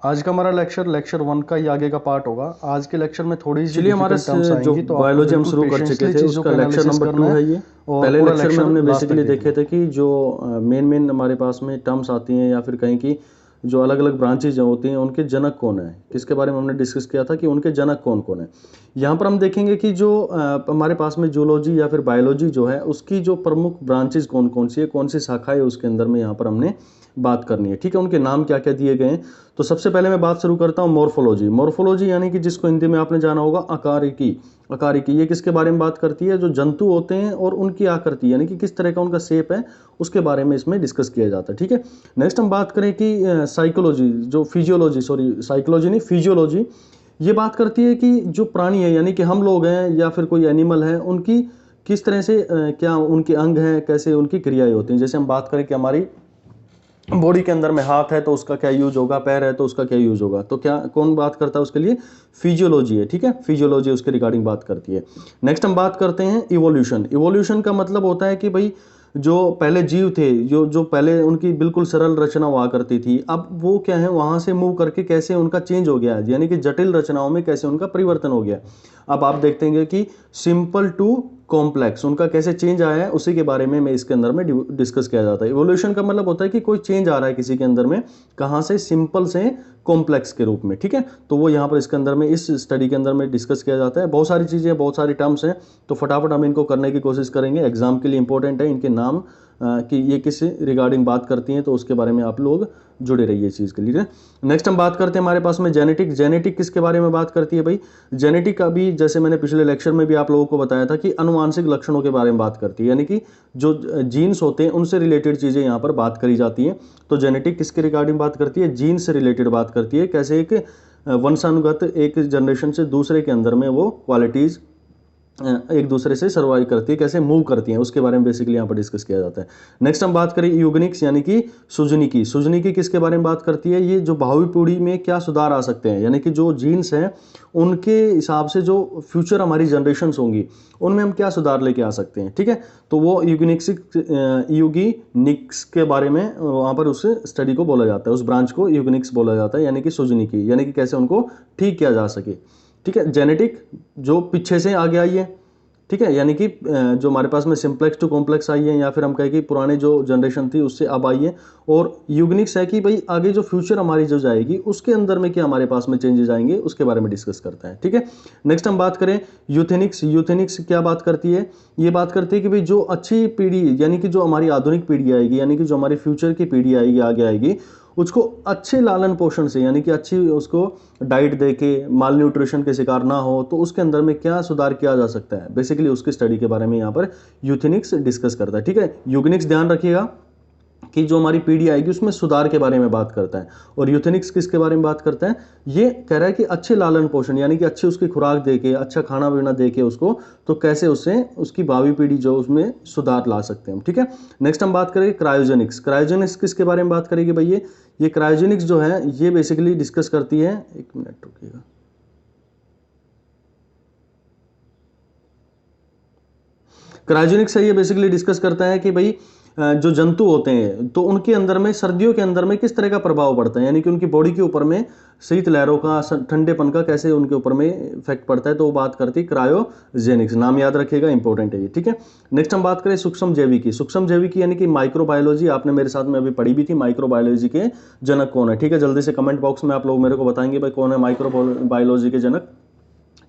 आज का हमारा लेक्चर 1 का ही आगे का पार्ट होगा। आज के लेक्चर में थोड़ी सी चलिए हमारा डिफिकल्ट टर्म्स जो आएंगी, तो आपको बायोलॉजी हम बिल्कुल शुरू कर चुके पेशेंसली थे, चीज़ों उसका का लेक्चर एनालिसिस नंबर करना 2 है है ये। और पहले पूरा लेक्चर में लेक्चर हमने लास्ट तक बेसिकली देखे देखिए। थे कि जो मेन हमारे पास में टर्म्स आती हैं या फिर कहीं की जो अलग अलग ब्रांचेज होती हैं उनके जनक कौन है, किसके बारे में हमने डिस्कस किया था कि उनके जनक कौन कौन है। यहाँ पर हम देखेंगे कि जो हमारे पास में जूलॉजी या फिर बायोलॉजी जो है उसकी जो प्रमुख ब्रांचेज कौन कौन सी है, कौन सी शाखा है उसके अंदर में यहाँ पर हमने बात करनी है। ठीक है, उनके नाम क्या क्या दिए गए हैं। तो सबसे पहले मैं बात शुरू करता हूँ मॉर्फोलॉजी। मॉर्फोलॉजी यानी कि जिसको हिंदी में आपने जाना होगा आकारिकी। आकारिकी ये किसके बारे में बात करती है, जो जंतु होते हैं और उनकी आकृति यानी कि किस तरह का उनका शेप है उसके बारे में इसमें डिस्कस किया जाता है। ठीक है, नेक्स्ट हम बात करें कि साइकोलॉजी, जो फिजियोलॉजी, सॉरी साइकोलॉजी नहीं, फिजियोलॉजी, ये बात करती है कि जो प्राणी है यानी कि हम लोग हैं या फिर कोई एनिमल है, उनकी किस तरह से क्या उनके अंग हैं, कैसे उनकी क्रियाएं होती हैं। जैसे हम बात करें कि हमारी बॉडी के अंदर में हाथ है तो उसका क्या यूज होगा, पैर है तो उसका क्या यूज होगा, तो क्या कौन बात करता है उसके लिए, फिजियोलॉजी है। ठीक है, फिजियोलॉजी उसके रिगार्डिंग बात करती है। नेक्स्ट हम बात करते हैं इवोल्यूशन। इवोल्यूशन का मतलब होता है कि भाई जो पहले जीव थे, जो पहले उनकी बिल्कुल सरल रचना हुआ करती थी, अब वो क्या है वहां से मूव करके कैसे उनका चेंज हो गया है, यानी कि जटिल रचनाओं में कैसे उनका परिवर्तन हो गया। अब आप देखते हैं कि सिंपल टू कॉम्प्लेक्स उनका कैसे चेंज आया है, उसी के बारे में इसके अंदर में डिस्कस किया जाता है। इवोल्यूशन का मतलब होता है कि कोई चेंज आ रहा है किसी के अंदर में, कहां से, सिंपल से कॉम्प्लेक्स के रूप में। ठीक है, तो वो यहाँ पर इसके अंदर में इस स्टडी के अंदर में डिस्कस किया जाता है। बहुत सारी चीजें, बहुत सारी टर्म्स हैं, तो फटाफट हम इनको करने की कोशिश करेंगे। एग्जाम के लिए इंपॉर्टेंट है इनके नाम, कि ये किस रिगार्डिंग बात करती हैं, तो उसके बारे में आप लोग जुड़े रहिए इस चीज़ के लिए। नेक्स्ट हम बात करते हैं हमारे पास में जेनेटिक। जेनेटिक किसके बारे में बात करती है भाई, जेनेटिक अभी जैसे मैंने पिछले लेक्चर में भी आप लोगों को बताया था कि अनुवांशिक लक्षणों के बारे में बात करती है, यानी कि जो जीन्स होते हैं उनसे रिलेटेड चीज़ें यहाँ पर बात करी जाती हैं। तो जेनेटिक किसके रिगार्डिंग बात करती है, जीन से रिलेटेड बात करती है, कैसे एक वंशानुगत एक जनरेशन से दूसरे के अंदर में वो क्वालिटीज़ एक दूसरे से सर्वाइव करती है, कैसे मूव करती हैं, उसके बारे में बेसिकली यहाँ पर डिस्कस किया जाता है। नेक्स्ट हम बात करें यूगनिक्स यानी कि सुजनिकी। सुजनिकी किसके बारे में बात करती है, ये जो भावी पीढ़ी में क्या सुधार आ सकते हैं, यानी कि जो जीन्स हैं उनके हिसाब से जो फ्यूचर हमारी जनरेशन्स होंगी उनमें हम क्या सुधार लेके आ सकते हैं। ठीक है, तो वो यूगनिक्स के बारे में वहाँ पर उस स्टडी को बोला जाता है, उस ब्रांच को यूगनिक्स बोला जाता है, यानी कि सुजनिकी, यानी कि कैसे उनको ठीक किया जा सके। ठीक है, जेनेटिक जो पीछे से आगे आई है। ठीक है, यानी कि जो हमारे पास में सिंप्लेक्स टू कॉम्प्लेक्स आई है, या फिर हम कहें कि पुराने जो जनरेशन थी उससे अब आई है। और यूगनिक्स है कि भाई आगे जो फ्यूचर हमारी जो जाएगी उसके अंदर में क्या हमारे पास में चेंजेस आएंगे, उसके बारे में डिस्कस करता है। ठीक है, नेक्स्ट हम बात करें यूथेनिक्स। यूथेनिक्स क्या बात करती है, ये बात करती है कि भाई जो अच्छी पीढ़ी यानी कि जो हमारी आधुनिक पीढ़ी आएगी, यानी कि जो हमारी फ्यूचर की पीढ़ी आएगी, आगे आएगी, उसको अच्छे लालन पोषण से, यानी कि अच्छी उसको डाइट दे के, माल न्यूट्रिशन के शिकार ना हो, तो उसके अंदर में क्या सुधार किया जा सकता है, बेसिकली उसकी स्टडी के बारे में यहाँ पर यूथेनिक्स डिस्कस करता है। ठीक है, यूगनिक्स ध्यान रखिएगा कि जो हमारी पीढ़ी आएगी उसमें सुधार के बारे में बात करता है, और यूथेनिक्स किसके बारे में बात करता है, ये कह रहा है कि अच्छे लालन पोषण यानी कि अच्छी उसकी खुराक देके, अच्छा खाना पीना देके उसको, तो कैसे उससे उसकी भावी पीढ़ी जो उसमें सुधार ला सकते हैं। ठीक है, नेक्स्ट हम बात करेंगे क्रायोजेनिक्स। क्रायोजेनिक्स किसके बारे में बात करेगी भाई, ये क्रायोजेनिक्स जो है ये बेसिकली डिस्कस करती है, एक मिनट रुकिएगा, क्रायोजेनिक्स है ये बेसिकली डिस्कस करता है कि भाई जो जंतु होते हैं तो उनके अंदर में सर्दियों के अंदर में किस तरह का प्रभाव पड़ता है, यानी कि उनकी बॉडी के ऊपर में शीत लहरों का, ठंडेपन का कैसे उनके ऊपर में इफेक्ट पड़ता है, तो वो बात करती है क्रायोजेनिक्स। नाम याद रखिएगा, इंपॉर्टेंट है ये। ठीक है, नेक्स्ट हम बात करें सूक्ष्म जैविकी। सूक्ष्म जैविकी यानी कि माइक्रोबायोलॉजी, आपने मेरे साथ में अभी पढ़ी भी थी, माइक्रोबायोलॉजी के जनक कौन है। ठीक है, जल्दी से कमेंट बॉक्स में आप लोग मेरे को बताएंगे भाई कौन है माइक्रोबायोलॉजी के जनक।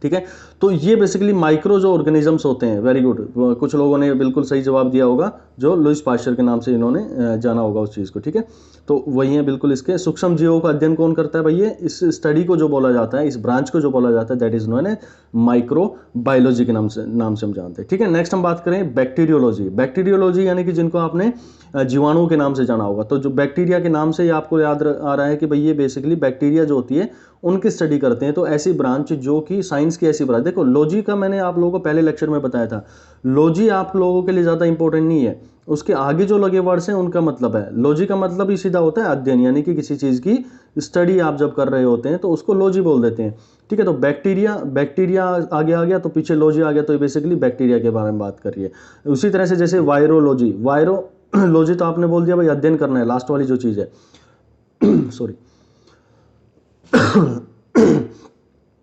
ठीक है, तो ये बेसिकली माइक्रो जो ऑर्गेनिजम्स होते हैं, वेरी गुड, कुछ लोगों ने बिल्कुल सही जवाब दिया होगा, जो लुईस पाश्चर के नाम से इन्होंने जाना होगा उस चीज़ को। ठीक है, तो वही है बिल्कुल इसके। सूक्ष्म जीवों का अध्ययन कौन करता है भाई, ये इस स्टडी को जो बोला जाता है, इस ब्रांच को जो बोला जाता है, that is known A micro biology के नाम से हम जानते हैं। ठीक है, नेक्स्ट हम बात करें बैक्टीरियोलॉजी। बैक्टीरियोलॉजी यानी कि जिनको आपने जीवाणुओं के नाम से जाना होगा, तो जो बैक्टीरिया के नाम से आपको याद आ रहा है कि भाई ये बेसिकली बैक्टीरिया जो होती है उनकी स्टडी करते हैं। तो ऐसी ब्रांच जो कि साइंस की ऐसी ब्रांच, देखो लॉजी का मैंने आप लोगों को पहले लेक्चर में बताया था, लॉजी आप लोगों के लिए ज़्यादा इंपॉर्टेंट नहीं है, उसके आगे जो लगे वर्ड्स हैं उनका मतलब है। लॉजी का मतलब ही सीधा होता है अध्ययन, यानी कि किसी चीज़ की स्टडी आप जब कर रहे होते हैं तो उसको लॉजी बोल देते हैं। ठीक है, तो बैक्टीरिया आगे आ गया तो पीछे लॉजी आ गया, तो बेसिकली बैक्टीरिया के बारे में बात कर रही है। उसी तरह से जैसे वायरोलॉजी तो आपने बोल दिया भाई अध्ययन करना है, लास्ट वाली जो चीज़ है सॉरी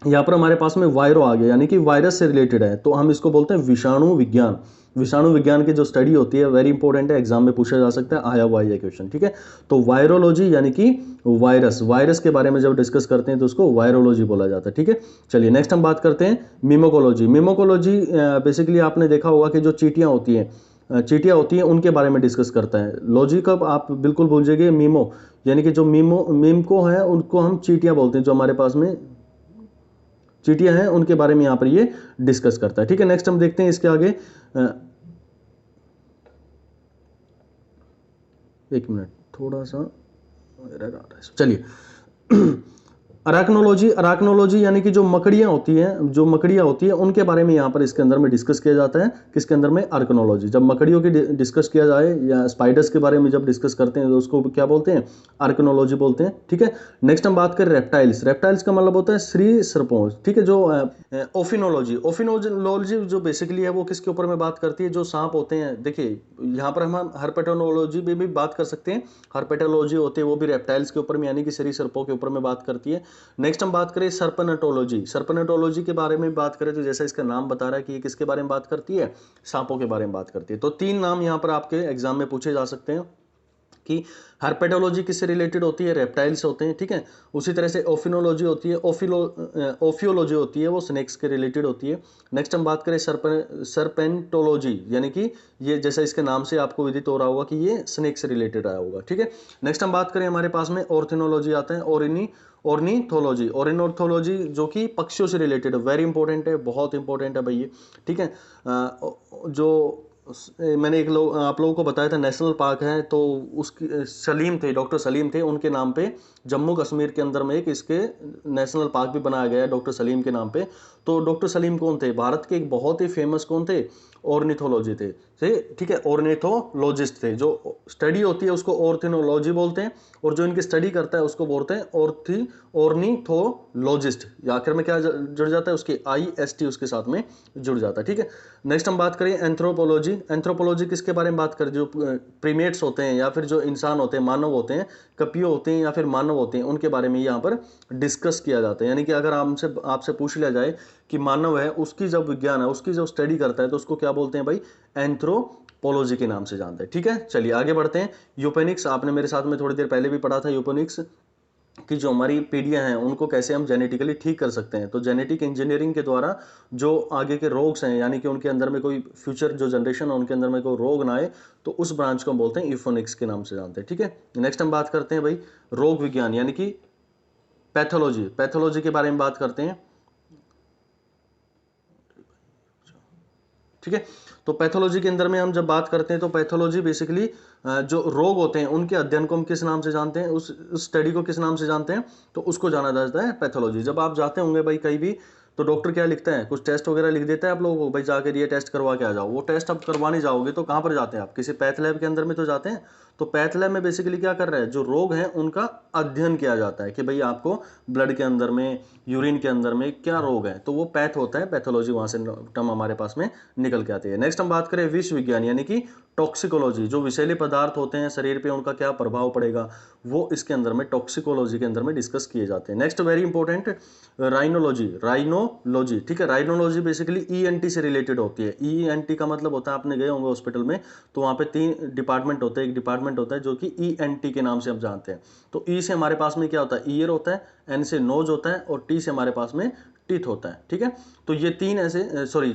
यहाँ पर हमारे पास में वायरो आ गया, यानी कि वायरस से रिलेटेड है, तो हम इसको बोलते हैं विषाणु विज्ञान। विषाणु विज्ञान की जो स्टडी होती है वेरी इंपॉर्टेंट है, एग्जाम में पूछा जा सकता है, आया हुआ ये क्वेश्चन, ठीक है। तो वायरोलॉजी यानी कि वायरस के बारे में जब डिस्कस करते हैं तो उसको वायरोलॉजी बोला जाता है, ठीक है। चलिए नेक्स्ट हम बात करते हैं मिमोकोलॉजी। मिमोकोलॉजी बेसिकली आपने देखा होगा कि जो चींटियां होती हैं उनके बारे में डिस्कस करता है। लॉजी कब आप बिल्कुल भूल जाइए, मीमो यानी कि जो मीमको है उनको हम चींटियां बोलते हैं, जो हमारे पास में चींटियां हैं उनके बारे में यहां पर ये डिस्कस करता है, ठीक है। नेक्स्ट हम देखते हैं इसके आगे, एक मिनट थोड़ा सा एरर आ रहा है, चलिए। अराकनोलॉजी यानी कि जो मकड़ियां होती हैं उनके बारे में यहां पर इसके अंदर में डिस्कस किया जाता है। किसके अंदर में? आर्कनोलॉजी। जब मकड़ियों की डिस्कस किया जाए या स्पाइडर्स के बारे में जब डिस्कस करते हैं तो उसको क्या बोलते हैं? आर्कनोलॉजी बोलते हैं, ठीक है। नेक्स्ट हम बात करें रेप्टाइल्स। रेप्टाइल्स का मतलब होता है सरीसृपों, ठीक है। जो ओफिनोलॉजी जो बेसिकली है वो किसके ऊपर में बात करती है? जो सांप होते हैं, देखिए यहाँ पर हम हर्पेटोलॉजी में भी बात कर सकते हैं। हर्पेटोलॉजी होती है वो भी रेप्टाइल्स के ऊपर में यानी कि सरीसृपों के ऊपर में बात करती है। नेक्स्ट हम बात करें सर्पेनेटोलॉजी। सर्पेनेटोलॉजी के बारे में बात करें तो जैसा इसका नाम बता रहा है कि ये किसके बारे में बात करती है? सांपों के बारे में बात करती है। तो 3 नाम यहाँ पर आपके एग्जाम में पूछे जा सकते हैं कि हर्पेटोलॉजी किससे रिलेटेड होती है? रेप्टाइल्स होते हैं, ठीक है। उसी तरह से ओफिनोलॉजी होती है, ओफियोलॉजी होती है, वो स्नेक्स के रिलेटेड होती है। नेक्स्ट हम बात करें सर्पेंटोलॉजी, यानी कि ये जैसा इसके नाम से आपको विदित हो रहा होगा कि ये स्नेक से रिलेटेड आया होगा, ठीक है। नेक्स्ट हम बात करें, हमारे पास में ऑर्थिनोलॉजी आता है, ऑर्निथोलॉजी जो कि पक्षियों से रिलेटेड है, वेरी इंपॉर्टेंट है, बहुत इंपॉर्टेंट है भाई ये, ठीक है। जो मैंने आप लोगों को बताया था नेशनल पार्क है, तो उसकी डॉक्टर सलीम थे, उनके नाम पे जम्मू कश्मीर के अंदर में एक इसके नेशनल पार्क भी बनाया गया है डॉक्टर सलीम के नाम पे। तो डॉक्टर सलीम कौन थे? भारत के एक बहुत ही फेमस कौन थे? ऑर्निथोलॉजी थे, ठीक है, ऑर्निथोलॉजिस्ट थे। जो स्टडी होती है उसको ऑर्थिनोलॉजी बोलते हैं, और जो इनकी स्टडी करता है उसको बोलते हैं ऑर्निथोलॉजिस्ट। आखिर में क्या जुड़ जाता है? उसके IST उसके साथ में जुड़ जाता है, ठीक है। नेक्स्ट हम बात करें एंथ्रोपोलॉजी। एंथ्रोपोलॉजी किसके बारे में बात करें? जो प्रीमेट्स होते हैं या फिर जो इंसान होते हैं, मानव होते हैं, कपियो होते हैं या फिर मानव होते हैं, उनके बारे में यहाँ पर डिस्कस किया जाता है। यानी कि अगर आपसे पूछ लिया जाए कि मानव है, उसकी जब विज्ञान है, उसकी जब स्टडी करता है तो उसको क्या बोलते हैं भाई? एंथ्रोपोलॉजी के नाम से जानते हैं, ठीक है। चलिए आगे बढ़ते हैं। यूपेनिक्स, आपने मेरे साथ में थोड़ी देर पहले भी पढ़ा था यूपेनिक्स कि जो हमारी पीढ़ियां हैं उनको कैसे हम जेनेटिकली ठीक कर सकते हैं। तो जेनेटिक इंजीनियरिंग के द्वारा जो आगे के रोग्स हैं, यानी कि उनके अंदर में कोई फ्यूचर जो जनरेशन है उनके अंदर में कोई रोग ना आए, तो उस ब्रांच को हम बोलते हैं यूफोनिक्स के नाम से जानते हैं, ठीक है। नेक्स्ट हम बात करते हैं भाई रोग विज्ञान यानी कि पैथोलॉजी के बारे में बात करते हैं, ठीक है। तो पैथोलॉजी के अंदर में हम जब बात करते हैं तो पैथोलॉजी बेसिकली जो रोग होते हैं उनके अध्ययन को हम किस नाम से जानते हैं? उस स्टडी को किस नाम से जानते हैं? तो उसको जाना जाता है पैथोलॉजी। जब आप जाते होंगे भाई कहीं भी, तो डॉक्टर क्या लिखता है? कुछ टेस्ट वगैरह लिख देता है आप लोगों को, भाई जाकर ये टेस्ट करवा के आ जाओ। वो टेस्ट आप करवाने जाओगे तो कहाँ पर जाते हैं? आप किसी पैथ लैब के अंदर में तो जाते हैं। तो पैथ लैब में बेसिकली क्या कर रहा है? जो रोग हैं उनका अध्ययन किया जाता है कि भाई आपको ब्लड के अंदर में, यूरिन के अंदर में क्या रोग है, तो वो पैथ होता है, पैथोलॉजी वहां से टर्म हमारे पास में निकल के आती है। नेक्स्ट हम बात करें विष विज्ञान यानी कि टॉक्सिकोलॉजी। जो विषैले पदार्थ होते हैं शरीर पे उनका क्या प्रभाव पड़ेगा, वो इसके अंदर में टॉक्सिकोलॉजी के अंदर में डिस्कस किए जाते हैं। नेक्स्ट वेरी इंपॉर्टेंट राइनोलॉजी, ठीक है। राइनोलॉजी बेसिकली ENT से रिलेटेड होती है। ENT का मतलब होता है, आपने गए होंगे हॉस्पिटल में तो वहां पे 3 डिपार्टमेंट होते हैं। एक डिपार्टमेंट होता है जो कि ENT के नाम से हम जानते हैं। तो E से हमारे पास में क्या होता है? ईयर होता है, N से नोज होता है, और T से हमारे पास में टीथ होता है, ठीक है। तो ये 3 ऐसे,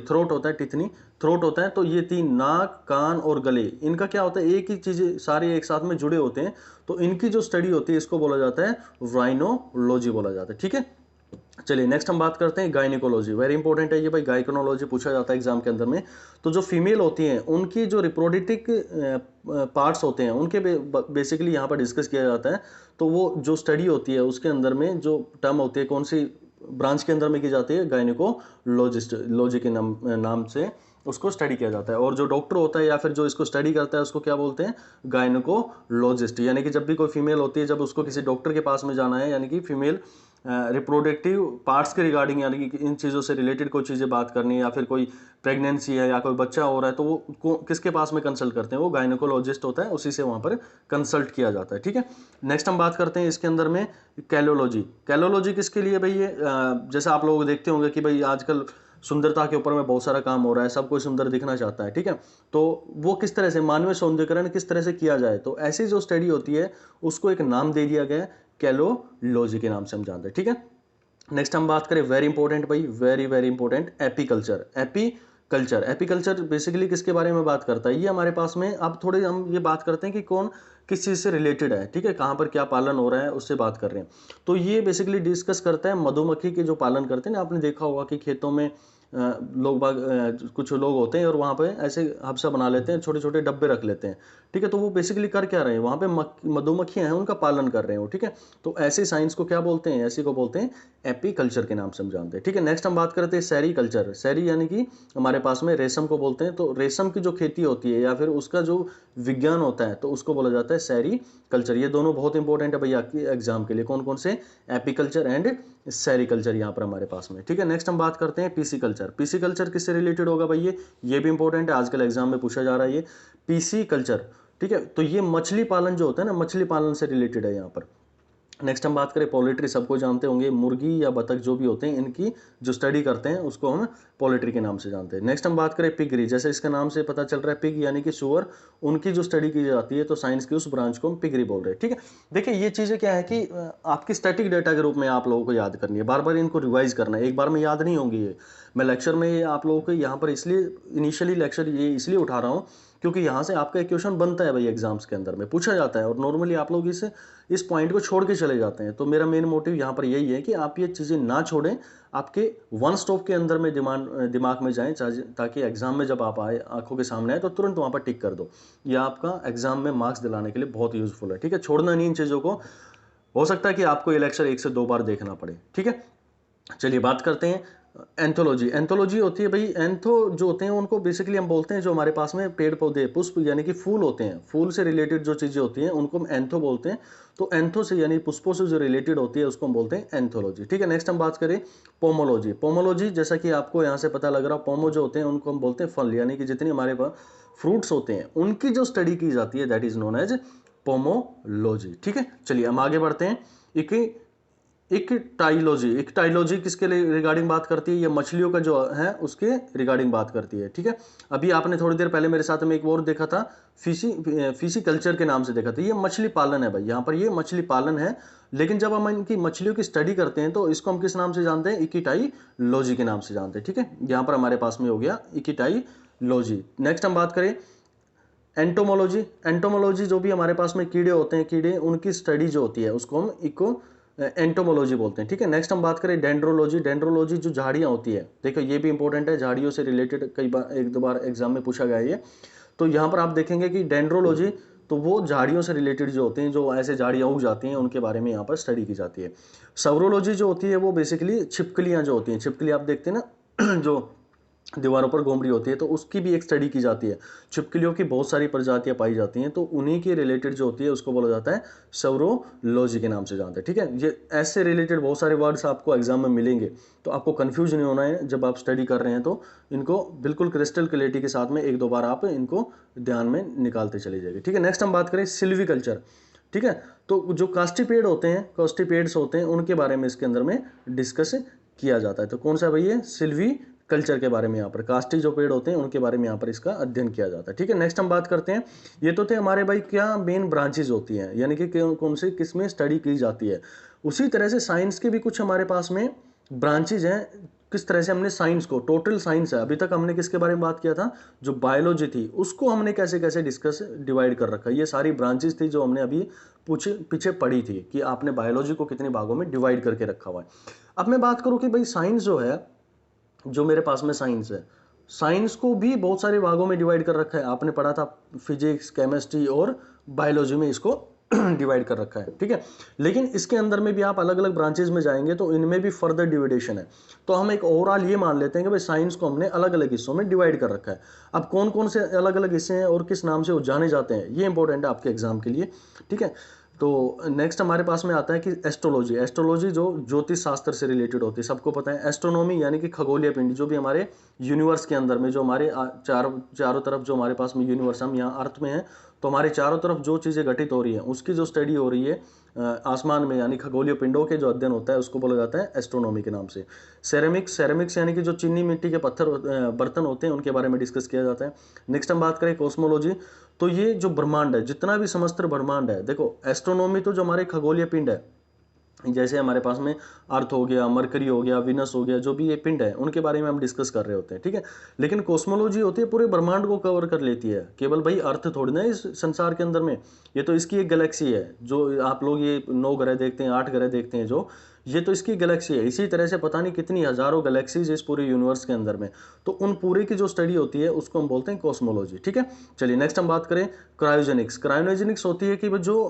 थ्रोट होता है, टिथ नहीं, थ्रोट होता है। तो ये 3 नाक, कान और गले, इनका क्या होता है? एक ही चीज, सारे एक साथ में जुड़े होते हैं। तो इनकी जो स्टडी होती है इसको बोला जाता है राइनोलॉजी बोला जाता है, ठीक है। चलिए नेक्स्ट हम बात करते हैं गायनिकोलॉजी। वेरी इंपॉर्टेंट है ये भाई, गायनिकोलॉजी पूछा जाता है एग्जाम के अंदर में। तो जो फीमेल होती हैं उनकी जो रिप्रोडक्टिव पार्ट्स होते हैं उनके बेसिकली यहाँ पर डिस्कस किया जाता है। तो वो जो स्टडी होती है उसके अंदर में जो टर्म होती है, कौन सी ब्रांच के अंदर में की जाती है? गायनिकोलॉजी के नाम से उसको स्टडी किया जाता है। और जो डॉक्टर होता है या फिर जो इसको स्टडी करता है उसको क्या बोलते हैं? गायनिकोलॉजिस्ट। यानी कि जब भी कोई फीमेल होती है, जब उसको किसी डॉक्टर के पास में जाना है, यानी कि फीमेल रिप्रोडक्टिव पार्ट्स के रिगार्डिंग, यानी कि इन चीज़ों से रिलेटेड कोई चीज़ें बात करनी है, या फिर कोई प्रेगनेंसी है या कोई बच्चा हो रहा है, तो वो किसके पास में कंसल्ट करते हैं, वो गायनेकोलॉजिस्ट होता है, उसी से वहाँ पर कंसल्ट किया जाता है। ठीक है, नेक्स्ट हम बात करते हैं इसके अंदर में कैलोलॉजी। कैलोलॉजी किसके लिए भाई? ये जैसे आप लोग देखते होंगे कि भाई आजकल सुंदरता के ऊपर में बहुत सारा काम हो रहा है, सब कोई सुंदर दिखना चाहता है। ठीक है, तो वो किस तरह से मानवीय सौंदर्यीकरण किस तरह से किया जाए, तो ऐसी जो स्टडी होती है उसको एक नाम दे दिया गया है, कैलोलॉजी के नाम से हम जानते हैं। ठीक है, नेक्स्ट हम बात करें, वेरी इंपॉर्टेंट भाई, very very important, apiculture. Apiculture, apiculture basically किसके बारे में बात करता है? ये हमारे पास में अब थोड़े हम ये बात करते हैं कि कौन किस चीज़ से रिलेटेड है। ठीक है, कहाँ पर क्या पालन हो रहा है उससे बात कर रहे हैं। तो ये बेसिकली डिस्कस करता है मधुमक्खी के जो पालन करते हैं ना, आपने देखा होगा कि खेतों में लोग बाग कुछ लोग होते हैं और वहाँ पे ऐसे हब्सा बना लेते हैं, छोटे छोटे डब्बे रख लेते हैं। ठीक है, तो वो बेसिकली कर क्या रहे हैं, वहाँ पे मधुमक्खियां हैं, उनका पालन कर रहे हो। ठीक है, तो ऐसे साइंस को क्या बोलते हैं? ऐसी को बोलते हैं एपीकल्चर के नाम से हम जानते हैं। ठीक है, नेक्स्ट हम बात करते हैं सेरीकल्चर। सेरी यानी कि हमारे पास में रेशम को बोलते हैं, तो रेशम की जो खेती होती है या फिर उसका जो विज्ञान होता है तो उसको बोला जाता है सेरीकल्चर। ये दोनों बहुत इंपॉर्टेंट है भैया आपके एग्जाम के लिए, कौन कौन से? एपीकल्चर एंड सेरीकल्चर यहाँ पर हमारे पास में। ठीक है, नेक्स्ट हम बात करते हैं पीसीकल्चर। पीसीकल्चर किससे रिलेटेड होगा भाई? ये भी इंपॉर्टेंट है, आजकल एग्जाम में पूछा जा रहा है ये पीसीकल्चर। ठीक है, तो ये मछली पालन जो होता है ना, मछली पालन से रिलेटेड है यहाँ पर। नेक्स्ट हम बात करें पोल्ट्री, सबको जानते होंगे, मुर्गी या बतख जो भी होते हैं इनकी जो स्टडी करते हैं उसको हम पोल्ट्री के नाम से जानते हैं। नेक्स्ट हम बात करें पिगरी, जैसे इसका नाम से पता चल रहा है पिग यानी कि सुअर, उनकी जो स्टडी की जाती है तो साइंस की उस ब्रांच को हम पिगरी बोल रहे हैं। ठीक है, देखिए ये चीज़ें क्या है कि आपकी स्टैटिक डेटा के रूप में आप लोगों को याद करनी है, बार बार इनको रिवाइज करना है, एक बार में याद नहीं होंगी ये। मैं लेक्चर में आप लोगों को यहाँ पर इसलिए इनिशियली लेक्चर ये इसलिए उठा रहा हूँ क्योंकि यहाँ से आपका एक क्वेश्चन बनता है भाई, एग्जाम्स के अंदर में पूछा जाता है और नॉर्मली आप लोग इस पॉइंट को छोड़ के चले जाते हैं। तो मेरा मेन मोटिव यहाँ पर यही है कि आप ये चीज़ें ना छोड़ें, आपके वन स्टॉप के अंदर में दिमाग में जाएं, ताकि एग्जाम में जब आप आए आंखों के सामने आए तो तुरंत वहाँ पर टिक कर दो। यह आपका एग्जाम में मार्क्स दिलाने के लिए बहुत यूजफुल है। ठीक है, छोड़ना नहीं इन चीज़ों को, हो सकता है कि आपको ये लेक्चर 1 से 2 बार देखना पड़े। ठीक है, चलिए बात करते हैं एंथोलॉजी। एंथोलॉजी होती है भाई, एंथो जो होते हैं उनको बेसिकली हम बोलते हैं जो हमारे पास में पेड़ पौधे पुष्प यानी कि फूल होते हैं, फूल से रिलेटेड जो चीज़ें होती हैं उनको हम एंथो बोलते हैं। तो एंथो से यानी पुष्पों से जो रिलेटेड होती है उसको हम बोलते हैं एंथोलॉजी। ठीक है, नेक्स्ट हम बात करें पोमोलॉजी। पोमोलॉजी जैसा कि आपको यहाँ से पता लग रहा, पोमो जो होते हैं उनको हम बोलते हैं फल, यानी कि जितने हमारे पास फ्रूट्स होते हैं उनकी जो स्टडी की जाती है that is known as pomology. ठीक है, चलिए हम आगे बढ़ते हैं। इक्टाइलॉजी, इक्टाइलॉजी किसके लिए रिगार्डिंग बात करती है? ये मछलियों का जो है उसके रिगार्डिंग बात करती है। ठीक है, अभी आपने थोड़ी देर पहले मेरे साथ में एक और देखा था, फिशिकल्चर के नाम से देखा था, ये मछली पालन है भाई, यहाँ पर ये मछली पालन है। लेकिन जब हम इनकी मछलियों की स्टडी करते हैं तो इसको हम किस नाम से जानते हैं? इक्टाइलॉजी के नाम से जानते हैं। ठीक है, यहाँ पर हमारे पास में हो गया इक्टाइलॉजी। नेक्स्ट हम बात करें एंटोमोलॉजी। एंटोमोलॉजी जो भी हमारे पास में कीड़े होते हैं, कीड़े उनकी स्टडी जो होती है उसको हम एंटोमोलॉजी बोलते हैं। ठीक है, नेक्स्ट हम बात करें डेंड्रोलॉजी। डेंड्रोलॉजी जो झाड़ियाँ होती है, देखो ये भी इंपॉर्टेंट है, झाड़ियों से रिलेटेड कई बार 1-2 बार एग्जाम में पूछा गया है ये। तो यहाँ पर आप देखेंगे कि डेंड्रोलॉजी तो वो झाड़ियों से रिलेटेड जो होते हैं, जो ऐसे झाड़ियाँ उग जाती हैं उनके बारे में यहाँ पर स्टडी की जाती है। सौरोलॉजी जो होती है वो बेसिकली छिपकलियाँ जो होती हैं, छिपकली आप देखते हैं ना जो दीवारों पर घूम रही होती है, तो उसकी भी एक स्टडी की जाती है। छिपकलियों की बहुत सारी प्रजातियां पाई जाती हैं, तो उन्हीं के रिलेटेड जो होती है उसको बोला जाता है सौरोलॉजी के नाम से जानते हैं। ठीक है, ये ऐसे रिलेटेड बहुत सारे वर्ड्स आपको एग्जाम में मिलेंगे, तो आपको कंफ्यूज नहीं होना है जब आप स्टडी कर रहे हैं, तो इनको बिल्कुल क्रिस्टल क्लैरिटी के साथ में 1-2 बार आप इनको ध्यान में निकालते चले जाइए। ठीक है, नेक्स्ट हम बात करें सिल्वीकल्चर। ठीक है, तो जो कास्टिपेड होते हैं, कास्टिपेड्स होते हैं, उनके बारे में इसके अंदर में डिस्कस किया जाता है। तो कौन सा भैया? सिल्वी कल्चर के बारे में, यहाँ पर कास्टी जो पेड़ होते हैं उनके बारे में यहाँ पर इसका अध्ययन किया जाता है। ठीक है, नेक्स्ट हम बात करते हैं, ये तो थे हमारे भाई क्या मेन ब्रांचेज होती हैं, यानी कि कौन से किस में स्टडी की जाती है। उसी तरह से साइंस के भी कुछ हमारे पास में ब्रांचेज हैं। किस तरह से हमने साइंस को, टोटल साइंस है, अभी तक हमने किसके बारे में बात किया था? जो बायोलॉजी थी उसको हमने कैसे कैसे डिस्कस डिवाइड कर रखा है। ये सारी ब्रांचेज थी जो हमने अभी पीछे पढ़ी थी कि आपने बायोलॉजी को कितने भागों में डिवाइड करके रखा हुआ है। अब मैं बात करूँ कि भाई साइंस जो है, जो मेरे पास में साइंस है, साइंस को भी बहुत सारे भागों में डिवाइड कर रखा है। आपने पढ़ा था फिजिक्स, केमिस्ट्री और बायोलॉजी में इसको डिवाइड कर रखा है। ठीक है, लेकिन इसके अंदर में भी आप अलग अलग ब्रांचेज में जाएंगे तो इनमें भी फर्दर डिविडेशन है। तो हम एक ओवरऑल ये मान लेते हैं कि भाई साइंस को हमने अलग अलग हिस्सों में डिवाइड कर रखा है। अब कौन कौन से अलग अलग हिस्से हैं और किस नाम से वो जाने जाते हैं, ये इंपॉर्टेंट है आपके एग्जाम के लिए। ठीक है, तो नेक्स्ट हमारे पास में आता है कि एस्ट्रोलॉजी। एस्ट्रोलॉजी जो ज्योतिष शास्त्र से रिलेटेड होती है, सबको पता है। एस्ट्रोनॉमी यानी कि खगोलीय पिंड, जो भी हमारे यूनिवर्स के अंदर में, जो हमारे चारों तरफ जो हमारे पास में यूनिवर्स, हम यहाँ अर्थ में हैं तो हमारे चारों तरफ जो चीज़ें घटित हो रही है उसकी जो स्टडी हो रही है आसमान में, यानी खगोलीय पिंडों के जो अध्ययन होता है उसको बोला जाता है एस्ट्रोनॉमी के नाम से। सेरेमिक्स यानी कि जो चीनी मिट्टी के पत्थर बर्तन होते हैं उनके बारे में डिस्कस किया जाता है। नेक्स्ट हम बात करें कॉस्मोलॉजी, तो ये जो ब्रह्मांड है, जितना भी समस्त ब्रह्मांड है, देखो एस्ट्रोनॉमी तो जो हमारे खगोलीय पिंड है, जैसे हमारे पास में अर्थ हो गया, मरकरी हो गया, विनस हो गया, जो भी ये पिंड है उनके बारे में हम डिस्कस कर रहे होते हैं, ठीक है। लेकिन कॉस्मोलॉजी होती है पूरे ब्रह्मांड को कवर कर लेती है, केवल भाई अर्थ थोड़ी ना इस संसार के अंदर में, ये तो इसकी एक गैलेक्सी है। जो आप लोग ये 9 ग्रह देखते हैं, 8 ग्रह देखते हैं, जो ये तो इसकी गैलेक्सी है। इसी तरह से पता नहीं कितनी हजारों गैलेक्सीज इस पूरे यूनिवर्स के अंदर में, तो उन पूरे की जो स्टडी होती है उसको हम बोलते हैं कॉस्मोलॉजी, ठीक है। चलिए नेक्स्ट हम बात करें क्रायोजेनिक्स। क्रायोजेनिक्स होती है कि जो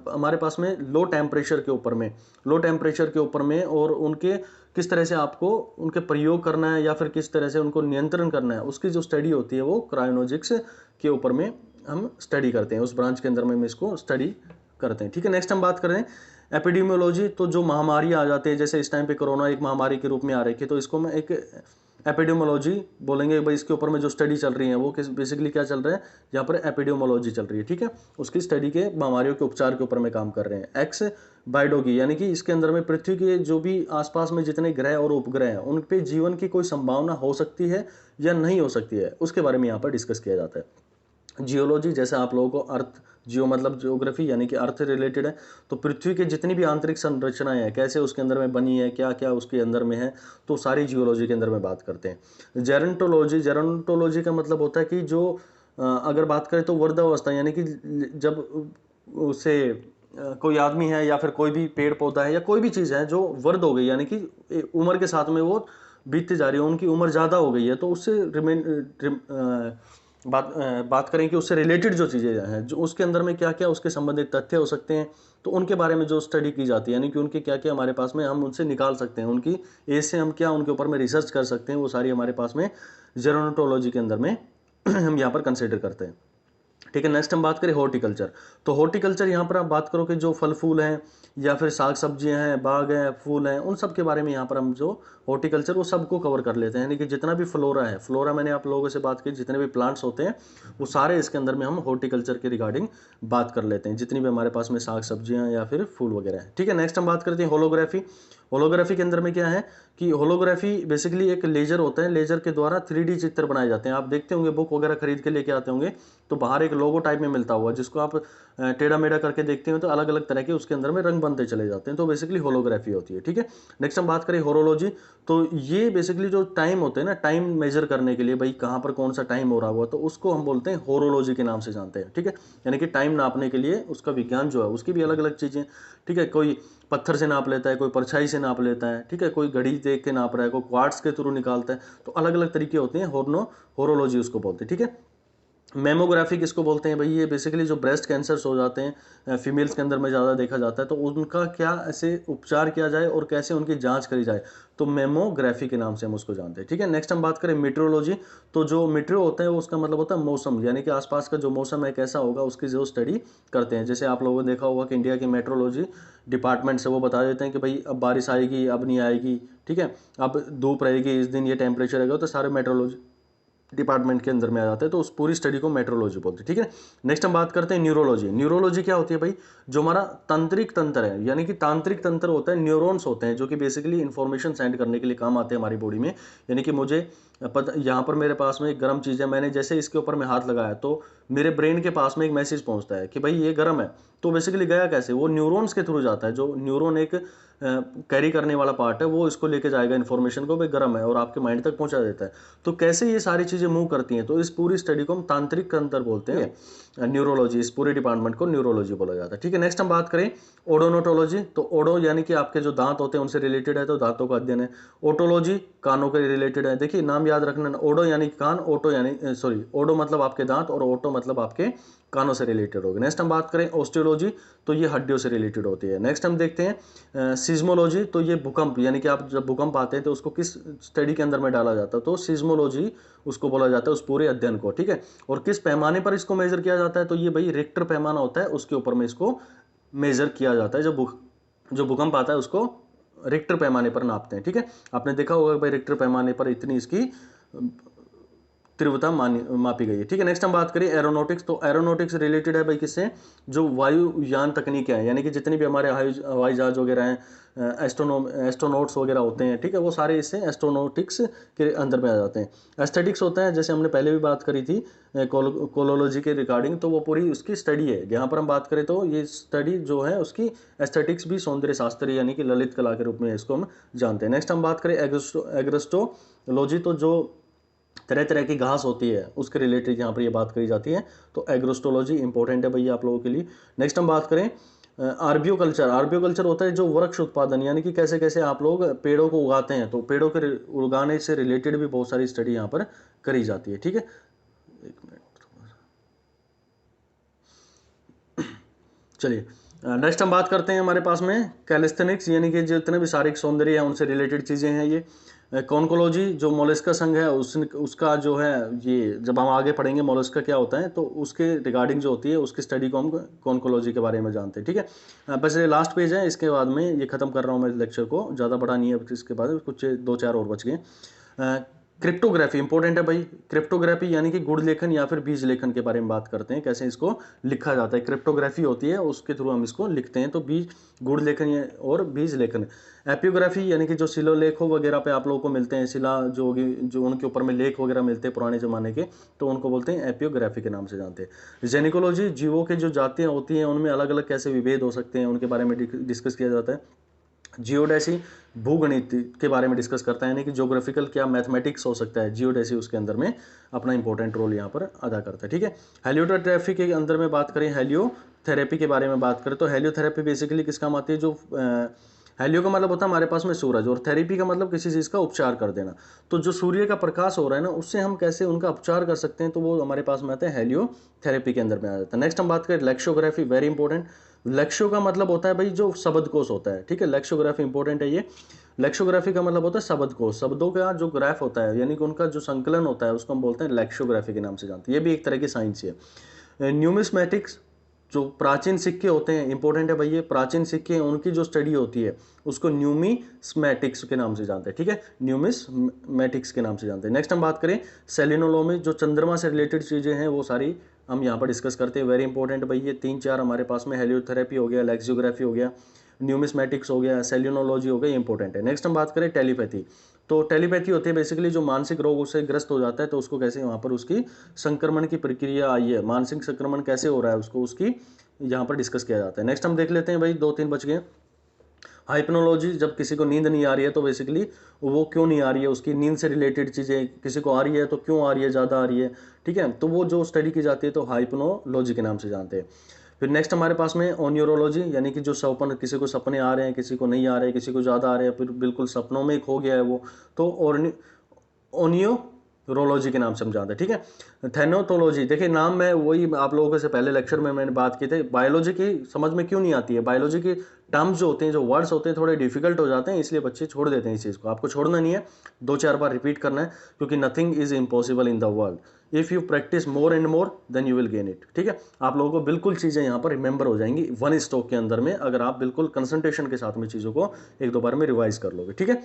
हमारे पास में लो टेम्परेचर के ऊपर में और उनके किस तरह से आपको उनके प्रयोग करना है या फिर किस तरह से उनको नियंत्रण करना है, उसकी जो स्टडी होती है वो क्रायोजेनिक्स के ऊपर में हम स्टडी करते हैं, उस ब्रांच के अंदर में हम इसको स्टडी करते हैं, ठीक है। नेक्स्ट हम बात करें एपिडेमियोलॉजी, तो जो महामारी आ जाते हैं, जैसे इस टाइम पे कोरोना एक महामारी के रूप में आ रही है, तो इसको मैं एक एपिडेमियोलॉजी बोलेंगे भाई। इसके ऊपर में जो स्टडी चल रही है वो किस बेसिकली क्या चल रहा है, यहाँ पर एपिडेमियोलॉजी चल रही है, ठीक है। उसकी स्टडी के बीमारियों के उपचार के ऊपर में काम कर रहे हैं। एक्स बायोलॉजी यानी कि इसके अंदर में पृथ्वी के जो भी आसपास में जितने ग्रह और उपग्रह हैं उन पे जीवन की कोई संभावना हो सकती है या नहीं हो सकती है, उसके बारे में यहाँ पर डिस्कस किया जाता है। जियोलॉजी, जैसे आप लोगों को अर्थ, जियो मतलब ज्योग्राफी यानी कि अर्थ रिलेटेड है, तो पृथ्वी की जितनी भी आंतरिक संरचनाएं हैं, कैसे उसके अंदर में बनी है, क्या क्या उसके अंदर में है, तो सारी जियोलॉजी के अंदर में बात करते हैं। जेरोंटोलॉजी का मतलब होता है कि जो अगर बात करें तो वृद्धावस्था, यानी कि जब उसे कोई आदमी है या फिर कोई भी पेड़ पौधा है या कोई भी चीज़ है जो वृद्ध हो गई, यानी कि उम्र के साथ में वो बीतती जा रही है, उनकी उम्र ज़्यादा हो गई है, तो उससे बात करें कि उससे रिलेटेड जो चीज़ें हैं, जो उसके अंदर में क्या क्या उसके संबंधित तथ्य हो सकते हैं, तो उनके बारे में जो स्टडी की जाती है, यानी कि उनके क्या क्या हमारे पास में हम उनसे निकाल सकते हैं, उनकी एज से हम क्या उनके ऊपर में रिसर्च कर सकते हैं, वो सारी हमारे पास में जेरोनोटोलॉजी के अंदर में हम यहाँ पर कंसिडर करते हैं, ठीक है। नेक्स्ट हम बात करें हॉर्टिकल्चर, तो हॉर्टिकल्चर यहाँ पर आप बात करो कि जो फल फूल हैं या फिर साग सब्जियां हैं, बाग हैं, फूल हैं, उन सब के बारे में यहाँ पर हम जो हॉर्टिकल्चर वो सबको कवर कर लेते हैं, यानी कि जितना भी फ्लोरा है, फ्लोरा मैंने आप लोगों से बात की, जितने भी प्लांट्स होते हैं वो सारे इसके अंदर में हम हॉर्टिकल्चर के रिगार्डिंग बात कर लेते हैं, जितनी भी हमारे पास में साग सब्जियां या फिर फूल वगैरह है, ठीक है। नेक्स्ट हम बात करते हैं होलोग्राफी। होलोग्राफी के अंदर में क्या है कि होलोग्राफी बेसिकली एक लेजर होता है, लेजर के द्वारा 3D चित्र बनाए जाते हैं। आप देखते होंगे बुक वगैरह खरीद के लेके आते होंगे तो बाहर एक लोगो टाइप में मिलता हुआ, जिसको आप टेढ़ा मेढ़ा करके देखते हो तो अलग अलग तरह के उसके अंदर में रंग बनते चले जाते हैं, तो बेसिकली होलोग्राफी होती है, ठीक है। नेक्स्ट हम बात करें होरोलॉजी, तो ये बेसिकली जो टाइम होते हैं ना, टाइम मेजर करने के लिए भाई कहाँ पर कौन सा टाइम हो रहा हुआ, तो उसको हम बोलते हैं होरोलॉजी के नाम से जानते हैं, ठीक है। यानी कि टाइम नापने के लिए उसका विज्ञान जो है उसकी भी अलग अलग चीज़ें, ठीक है। कोई पत्थर से नाप लेता है, कोई परछाई से नाप लेता है, ठीक है, कोई घड़ी देख के नाप रहा है, कोई क्वार्ट्स के थ्रू निकालता है, तो अलग अलग तरीके होते हैं, होरोलॉजी उसको बोलते हैं, ठीक है। मेमोग्राफी किसको बोलते हैं भाई, ये बेसिकली जो ब्रेस्ट कैंसर्स हो जाते हैं फीमेल्स के अंदर में ज़्यादा देखा जाता है, तो उनका क्या ऐसे उपचार किया जाए और कैसे उनकी जांच करी जाए, तो मेमोग्राफी के नाम से हम उसको जानते हैं, ठीक है। नेक्स्ट हम बात करें मीटरोलॉजी, तो जो मीटरो होता है वो उसका मतलब होता है मौसम, यानी कि आसपास का जो मौसम है कैसा होगा उसकी जो स्टडी करते हैं। जैसे आप लोगों ने देखा होगा कि इंडिया की मेट्रोलॉजी डिपार्टमेंट से वो बता देते हैं कि भाई अब बारिश आएगी, अब नहीं आएगी, ठीक है, अब धूप रहेगी, इस दिन ये टेम्परेचर रहेगा, तो सारे मेट्रोलॉजी डिपार्टमेंट के अंदर में आ जाते हैं, तो उस पूरी स्टडी को मेट्रोलॉजी बोलते हैं, ठीक है। नेक्स्ट हम बात करते हैं न्यूरोलॉजी। न्यूरोलॉजी क्या होती है भाई, जो हमारा तंत्रिक तंत्र है, यानी कि तांत्रिक तंत्र होता है, न्यूरॉन्स होते हैं जो कि बेसिकली इंफॉर्मेशन सेंड करने के लिए काम आते हैं हमारी बॉडी में। यानी कि मुझे पता, यहाँ पर मेरे पास में एक गर्म चीज़ है, मैंने जैसे इसके ऊपर में हाथ लगाया तो मेरे ब्रेन के पास में एक मैसेज पहुँचता है कि भाई ये गर्म है, तो बेसिकली गया कैसे, वो न्यूरॉन्स के थ्रू जाता है, जो न्यूरॉन एक कैरी करने वाला पार्ट है वो इसको लेके जाएगा इन्फॉर्मेशन को, भाई गर्म है, और आपके माइंड तक पहुंचा देता है। तो कैसे ये सारी चीज़ें मूव करती हैं, तो इस पूरी स्टडी को हम तांत्रिक तंत्र बोलते हैं, न्यूरोलॉजी, इस पूरे डिपार्टमेंट को न्यूरोलॉजी बोला जाता है, ठीक है। नेक्स्ट हम बात करें ओडोनोटोलॉजी, तो ओडो यानी कि आपके जो दांत होते हैं उनसे रिलेटेड है, तो दांतों का अध्ययन है। ओटोलॉजी कानों के रिलेटेड है, देखिए नाम याद रखना, ओडो यानी कान, ओटो यानी सॉरी, ओडो मतलब आपके दांत और ओटो मतलब आपके कानों से रिलेटेड होगी। नेक्स्ट हम बात करें ऑस्टियोलॉजी, तो ये हड्डियों से रिलेटेड होती है। नेक्स्ट हम देखते हैं सिज्मोलॉजी, तो ये भूकंप, यानी कि आप जब भूकंप आते हैं तो उसको किस स्टडी के अंदर में डाला जाता है, तो सिज्मोलॉजी उसको बोला जाता है, उस पूरे अध्ययन को, ठीक है। और किस पैमाने पर इसको मेजर किया जाता है, तो ये भाई रिक्टर पैमाना होता है, उसके ऊपर में इसको मेजर किया जाता है, जो भूकंप आता है उसको रिक्टर पैमाने पर नापते हैं। ठीक है, आपने देखा होगा भाई रिक्टर पैमाने पर इतनी इसकी तीव्रता मापी गई है। ठीक है, नेक्स्ट हम बात करें एरोनॉटिक्स। तो एरोनॉटिक्स रिलेटेड है भाई किससे, जो वायुयान तकनीक है, यानी कि जितनी भी हमारे हवाई जहाज वगैरह हैं, एस्ट्रोनॉट्स वगैरह होते हैं, ठीक है, वो सारे इससे एस्ट्रोनॉटिक्स के अंदर में आ जाते हैं। एस्थेटिक्स होता है, जैसे हमने पहले भी बात करी थी कोलोलॉजी के रिगार्डिंग, तो वो पूरी उसकी स्टडी है। यहाँ पर हम बात करें तो ये स्टडी जो है उसकी एस्थेटिक्स भी सौंदर्य शास्त्र यानी कि ललित कला के रूप में इसको हम जानते हैं। नेक्स्ट हम बात करें एग्रोस्टोलॉजी, तो जो तरह तरह की घास होती है उसके रिलेटेड यहाँ पर ये बात करी जाती है। तो एग्रोस्टोलॉजी इंपॉर्टेंट है भैया आप लोगों के लिए। नेक्स्ट हम बात करें आर्बियो कल्चर। आर्बियो कल्चर होता है जो वृक्ष उत्पादन, यानी कि कैसे कैसे आप लोग पेड़ों को उगाते हैं, तो पेड़ों के उगाने से रिलेटेड भी बहुत सारी स्टडी यहाँ पर करी जाती है। ठीक है, एक मिनट, चलिए नेक्स्ट हम बात करते हैं हमारे पास में कैलिस्थेनिक्स, यानी कि जितने भी शारीरिक सौंदर्य हैं उनसे रिलेटेड चीज़ें हैं ये। कॉन्कोलॉजी जो मोलस्का संघ है उसका जो है, ये जब हम आगे पढ़ेंगे मोलस्का क्या होता है तो उसके रिगार्डिंग जो होती है उसकी स्टडी को हम कॉन्कोलॉजी के बारे में जानते हैं। ठीक है, बस ये लास्ट पेज है, इसके बाद में ये खत्म कर रहा हूँ मैं लेक्चर को, ज़्यादा बड़ा नहीं है, इसके बाद कुछ 2-4 और बच गए। क्रिप्टोग्राफी इंपॉर्टेंट है भाई। क्रिप्टोग्राफी यानी कि गुड़ लेखन या फिर बीज लेखन के बारे में बात करते हैं, कैसे इसको लिखा जाता है। क्रिप्टोग्राफी होती है उसके थ्रू हम इसको लिखते हैं, तो गुड़ लेखन और बीज लेखन। एपियोग्राफी यानी कि जो शिलालेखों वगैरह पे आप लोगों को मिलते हैं, शिला जो उनके ऊपर में लेख वगैरह मिलते हैं पुराने जमाने के, तो उनको बोलते हैं एपियोग्राफी के नाम से जानते हैं। जेनिकोलॉजी जीवों के जो जातियाँ होती हैं उनमें अलग अलग कैसे विभेद हो सकते हैं उनके बारे में डिस्कस किया जाता है। जियोडेसी भूगणित के बारे में डिस्कस करता है, यानी कि ज्योग्राफिकल क्या मैथमेटिक्स हो सकता है, जियोडेसी उसके अंदर में अपना इंपॉर्टेंट रोल यहाँ पर अदा करता है। ठीक है, हेलियोथेरेपी के अंदर में बात करें, हेलियोथेरेपी के बारे में बात करें तो हेलियोथेरेपी बेसिकली किस काम आती है, जो हेलियो का मतलब होता है हमारे पास में सूरज, और थेरेपी का मतलब किसी चीज़ का उपचार कर देना। तो जो सूर्य का प्रकाश हो रहा है ना उससे हम कैसे उनका उपचार कर सकते हैं, तो वो हमारे पास में आता है हेलियोथेरेपी के अंदर में आ जाता है। नेक्स्ट हम बात करें लेक्सियोग्राफी, वेरी इंपॉर्टेंट। लेक्सियो का मतलब होता है भाई जो शब्दकोश होता है। ठीक है, लेक्सियोग्राफी इंपॉर्टेंट है ये। लेक्सियोग्राफी का मतलब होता है शब्दकोश, शब्दों का जो ग्राफ होता है यानी कि उनका जो संकलन होता है उसको हम बोलते हैं लेक्सियोग्राफी के नाम से जानते हैं। ये भी एक तरह की साइंस है। न्यूमिस्मेटिक्स जो प्राचीन सिक्के होते हैं इंपॉर्टेंट है भाई, ये प्राचीन सिक्के उनकी जो स्टडी होती है उसको न्यूमिस्मेटिक्स के नाम से जानते हैं। ठीक है, न्यूमिस्मेटिक्स के नाम से जानते हैं। नेक्स्ट हम बात करें सेलिनोलॉजी, जो चंद्रमा से रिलेटेड चीज़ें हैं वो सारी हम यहाँ पर डिस्कस करते हैं। वेरी इंपॉर्टेंट भाई, ये 3-4 हमारे पास में हेलियोथेरेपी हो गया, लेक्सियोग्राफी हो गया, न्यूमिस्मेटिक्स हो गया, सेलिनोलॉजी हो गया, इंपॉर्टेंट है। नेक्स्ट हम बात करें टेलीपैथी। तो टेलीपैथी होती है बेसिकली जो मानसिक रोगों से ग्रस्त हो जाता है तो उसको कैसे वहाँ पर उसकी संक्रमण की प्रक्रिया आई है, मानसिक संक्रमण कैसे हो रहा है उसको उसकी यहाँ पर डिस्कस किया जाता है। नेक्स्ट हम देख लेते हैं भाई, 2-3 बच गए। हाइप्नोलॉजी, जब किसी को नींद नहीं आ रही है तो बेसिकली वो क्यों नहीं आ रही है, उसकी नींद से रिलेटेड चीज़ें, किसी को आ रही है तो क्यों आ रही है, ज़्यादा आ रही है। ठीक है, तो वो जो स्टडी की जाती है तो हाइप्नोलॉजी के नाम से जानते हैं। फिर नेक्स्ट हमारे पास में ओन्यूरोलॉजी, यानी कि जो सपन, किसी को सपने आ रहे हैं, किसी को नहीं आ रहे हैं, किसी को ज़्यादा आ रहे हैं, फिर बिल्कुल सपनों में खो गया है वो, तो ओनियोरोलॉजी के नाम से हम जानते हैं। ठीक है, थैनोटोलॉजी, देखिए नाम में वही आप लोगों से पहले लेक्चर में मैंने बात की थी, बायोलॉजी की समझ में क्यों नहीं आती है, बायोलॉजी की टर्म्स जो होते हैं, जो वर्ड्स होते हैं थोड़े डिफिकल्ट हो जाते हैं, इसलिए बच्चे छोड़ देते हैं इस चीज़ को। आपको छोड़ना नहीं है, 2-4 बार रिपीट करना है, क्योंकि nothing is impossible in the world if you practice more and more than you will gain it. ठीक है, आप लोगों को बिल्कुल चीज़ें यहाँ पर रिमेंबर हो जाएंगी वन स्ट्रोक के अंदर में, अगर आप बिल्कुल कंसंट्रेशन के साथ में चीज़ों को 1-2 बार में रिवाइज कर लोगे। ठीक है,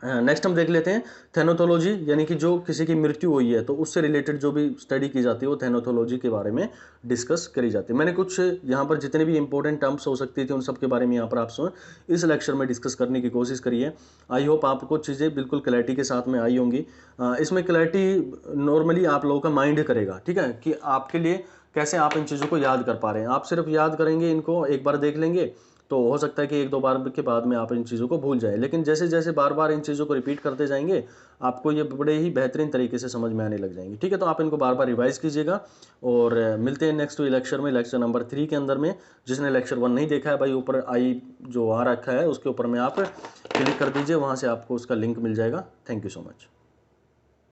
नेक्स्ट हम देख लेते हैं थैनोथोलॉजी, यानी कि जो किसी की मृत्यु हुई है तो उससे रिलेटेड जो भी स्टडी की जाती है वो थैनोथोलॉजी के बारे में डिस्कस करी जाती है। मैंने कुछ यहाँ पर जितने भी इंपॉर्टेंट टर्म्स हो सकती थी उन सब के बारे में यहाँ पर आपसे इस लेक्चर में डिस्कस करने की कोशिश करी है। आई होप आपको चीज़ें बिल्कुल क्लैरिटी के साथ में आई होंगी। इसमें क्लैरिटी नॉर्मली आप लोगों का माइंड करेगा, ठीक है, कि आपके लिए कैसे आप इन चीज़ों को याद कर पा रहे हैं। आप सिर्फ याद करेंगे, इनको एक बार देख लेंगे तो हो सकता है कि 1-2 बार के बाद में आप इन चीज़ों को भूल जाएं, लेकिन जैसे जैसे बार बार इन चीज़ों को रिपीट करते जाएंगे आपको ये बड़े ही बेहतरीन तरीके से समझ में आने लग जाएंगी। ठीक है, तो आप इनको बार बार रिवाइज कीजिएगा और मिलते हैं नेक्स्ट लेक्चर में, लेक्चर नंबर 3 के अंदर में। जिसने लेक्चर 1 नहीं देखा है भाई, ऊपर आई जो आ रखा है उसके ऊपर में आप क्लिक कर दीजिए, वहाँ से आपको उसका लिंक मिल जाएगा। Thank you so much.